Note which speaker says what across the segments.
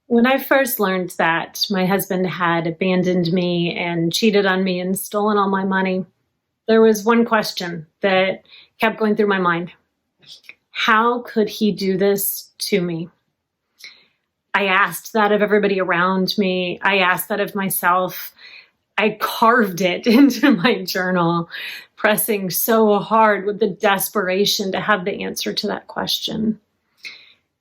Speaker 1: When I first learned that my husband had abandoned me and cheated on me and stolen all my money, there was one question that kept going through my mind. How could he do this to me? I asked that of everybody around me. I asked that of myself. I carved it into my journal, pressing so hard with the desperation to have the answer to that question.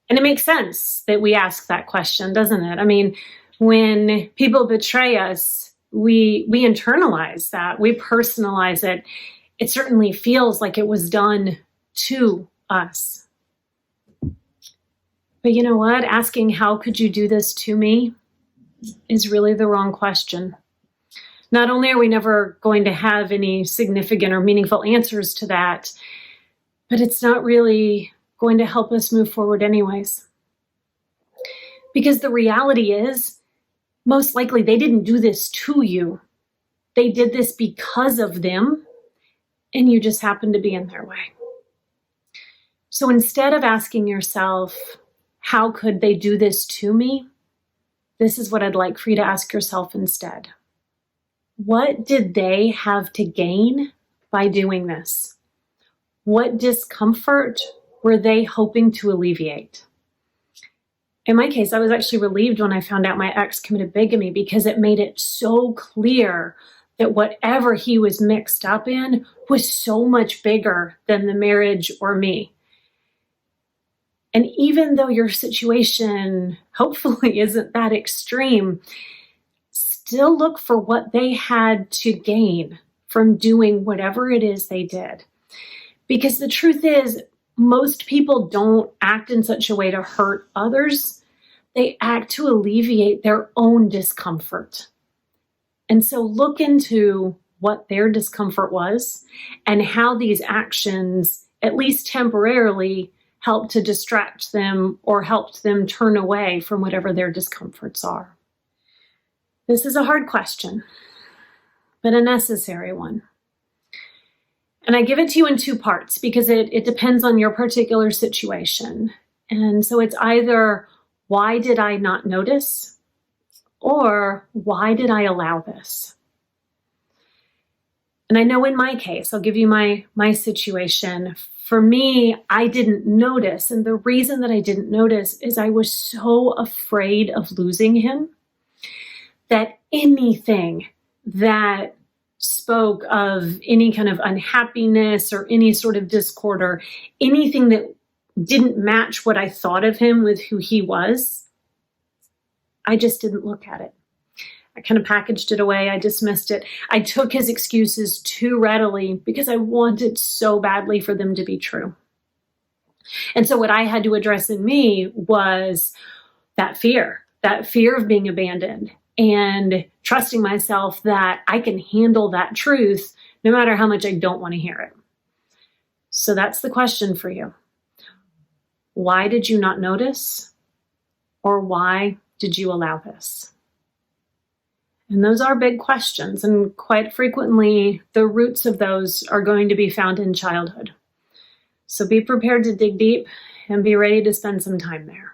Speaker 1: And it makes sense that we ask that question, doesn't it? I mean, when people betray us, we internalize that, we personalize it. It certainly feels like it was done to us. But you know what? Asking, how could you do this to me, is really the wrong question. Not only are we never going to have any significant or meaningful answers to that, but it's not really going to help us move forward anyways. Because the reality is, most likely they didn't do this to you. They did this because of them, and you just happened to be in their way. So instead of asking yourself, how could they do this to me? This is what I'd like for you to ask yourself instead. What did they have to gain by doing this? What discomfort were they hoping to alleviate? In my case, I was actually relieved when I found out my ex committed bigamy, because it made it so clear that whatever he was mixed up in was so much bigger than the marriage or me. And even though your situation hopefully isn't that extreme, still look for what they had to gain from doing whatever it is they did. Because the truth is, most people don't act in such a way to hurt others. They act to alleviate their own discomfort. And so look into what their discomfort was and how these actions, at least temporarily, helped to distract them or helped them turn away from whatever their discomforts are. This is a hard question, but a necessary one. And I give it to you in two parts because it depends on your particular situation. And so it's either, why did I not notice? Or why did I allow this? And I know in my case, I'll give you my situation. For me, I didn't notice. And the reason that I didn't notice is I was so afraid of losing him that anything that spoke of any kind of unhappiness or any sort of discord or anything that didn't match what I thought of him with who he was, I just didn't look at it. I kind of packaged it away. I dismissed it. I took his excuses too readily because I wanted so badly for them to be true. And so what I had to address in me was that fear of being abandoned, and trusting myself that I can handle that truth no matter how much I don't want to hear it. So that's the question for you. Why did you not notice? Or why did you allow this? And those are big questions, and quite frequently the roots of those are going to be found in childhood. So be prepared to dig deep and be ready to spend some time there.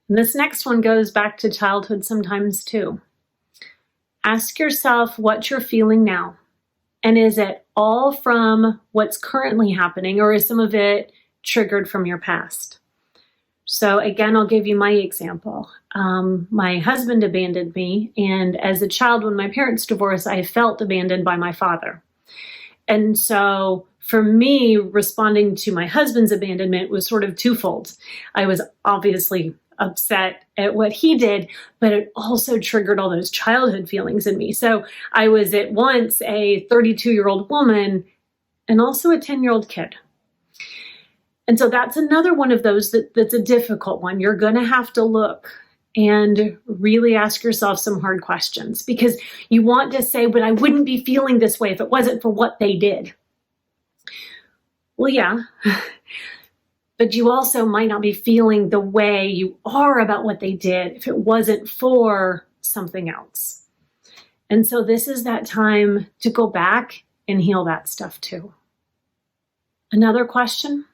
Speaker 1: And this next one goes back to childhood sometimes too. Ask yourself what you're feeling now. And is it all from what's currently happening, or is some of it triggered from your past? So again, I'll give you my example. My husband abandoned me, and as a child, when my parents divorced, I felt abandoned by my father. And so for me, responding to my husband's abandonment was sort of twofold. I was obviously upset at what he did, but it also triggered all those childhood feelings in me. So I was at once a 32-year-old woman and also a 10-year-old kid. And so that's another one of those that's a difficult one. You're going to have to look and really ask yourself some hard questions, because you want to say, but I wouldn't be feeling this way if it wasn't for what they did. Well, yeah. But you also might not be feeling the way you are about what they did if it wasn't for something else. And so this is that time to go back and heal that stuff too. Another question,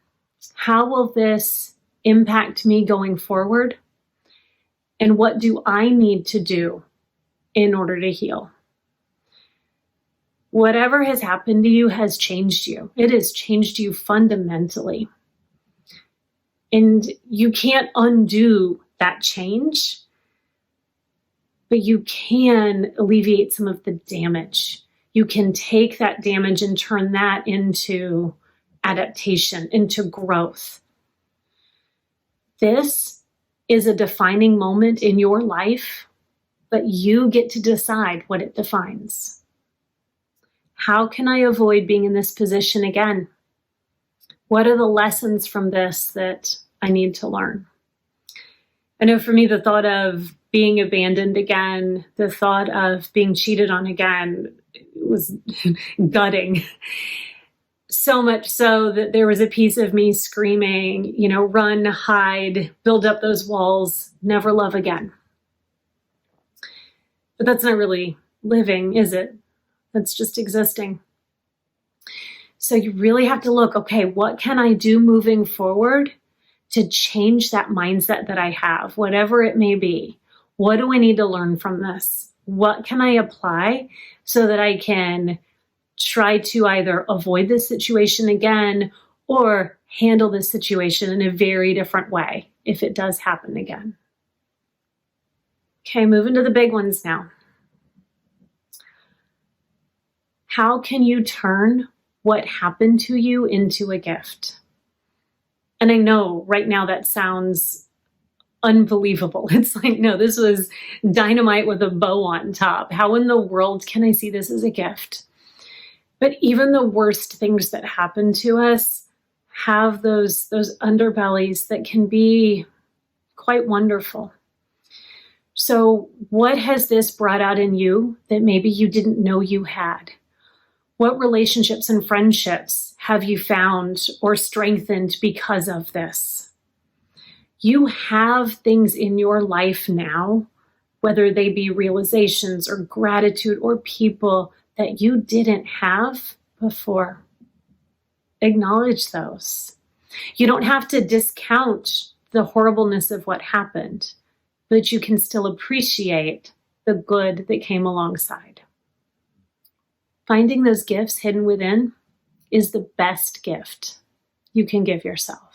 Speaker 1: how will this impact me going forward? And what do I need to do in order to heal? Whatever has happened to you has changed you. It has changed you fundamentally. And you can't undo that change, but you can alleviate some of the damage. You can take that damage and turn that into adaptation, into growth. This is a defining moment in your life, but you get to decide what it defines. How can I avoid being in this position again? What are the lessons from this that I need to learn? I know for me, the thought of being abandoned again, the thought of being cheated on again was gutting. So much so that there was a piece of me screaming, run, hide, build up those walls, never love again. But that's not really living, is it? That's just existing. So you really have to look, okay, what can I do moving forward to change that mindset that I have, whatever it may be? What do I need to learn from this? What can I apply so that I can try to either avoid this situation again or handle this situation in a very different way if it does happen again? Okay, moving to the big ones now. How can you turn what happened to you into a gift? And I know right now that sounds unbelievable. It's like, no, this was dynamite with a bow on top. How in the world can I see this as a gift? But even the worst things that happen to us have those underbellies that can be quite wonderful. So what has this brought out in you that maybe you didn't know you had? What relationships and friendships have you found or strengthened because of this? You have things in your life now, whether they be realizations or gratitude or people that you didn't have before. Acknowledge those. You don't have to discount the horribleness of what happened, but you can still appreciate the good that came alongside. Finding those gifts hidden within is the best gift you can give yourself.